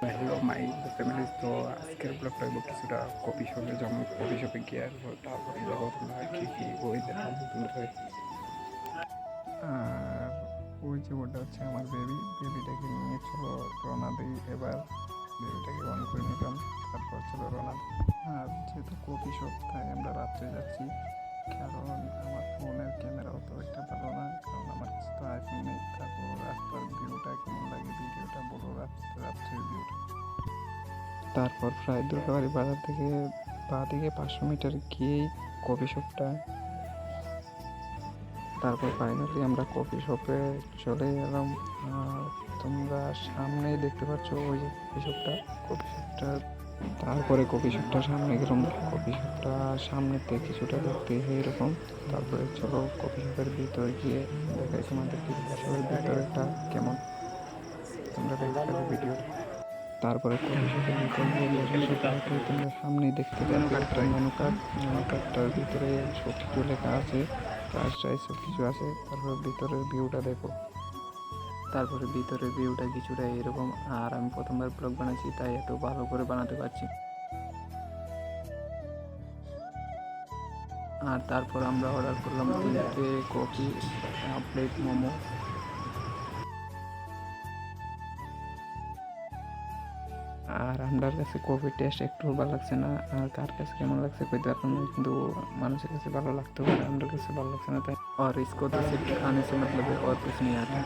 Hello my family, তো আজকের ব্লগটা হইব কিছুটা কফি শপে, যেমন কফি শপে গিয়ে আসবো, তারপরে দেখো তোমরা কি কি বই দেখা নতুন করে। আর ওই যে ওটা হচ্ছে আমার বেবিটাকে নিয়ে চলো রওনা দিই এবার। বেবিটাকে অন করে নিলাম, তারপর চলো রওনা দিই। আর যেহেতু কফি শপ, তাই আমরা রাত্রে যাচ্ছি, কারণ আমার ফোনের ক্যামেরাও তো একটা ভালো না, কারণ আমার কাছে তো আইফোন নেই। তারপর রাস্তার ভিউটা কেমন লাগে, ভিডিওটা বড় রাত্রের ভিউটা। তারপর প্রায় দুর্গাবাড়ি বাজার থেকে বাঁ দিকে 500 মিটার গিয়েই কফি শপটা। তারপর ফাইনালি আমরা কফি শপে চলে এলাম। আর তোমরা সামনেই দেখতে পাচ্ছ ওই যে কফি শপটা। তারপরে কফি শপটা সামনে গেলাম, কফি শপটা সামনেতে কিছুটা দেখতে এরকম। তারপরে চলো কফি শপের ভিতরে গিয়ে দেখাই তোমাদেরকে কফি শপের ভিতরেটা কেমন, তোমরা দেখতে পাবে ভিডিওটা। তারপরে কফি শপের ভিতরে গিয়ে বসে তোমরা সামনেই দেখতে পাচ্ছ মেনু কার্ডটার ভিতরে সব কিছু লেখা আছে, প্রাইস টাইস সব কিছু আছে। তারপর ভিতরের ভিউটা দেখো। তারপরে ভিতরের ভিউটা কিছুটা এরকম। আর আমি প্রথমবার ব্লগ বানাচ্ছি, তাই এত ভালো করে বানাতে পারছি। আর তারপর আমরা অর্ডার করলাম 3টে কফি, প্লেট মোমো। আর আমার কাছে কফির টেস্ট একটু ভালো লাগছে না, আর কার কাছে কেমন লাগছে কইতে পারলাম না, কিন্তু মানুষের কাছে ভালো লাগতে পারে, আমার কাছে ভালো লাগছে না। তাই और इसको तो सिर्फ खाने से मतलब है और कुछ नहीं आता।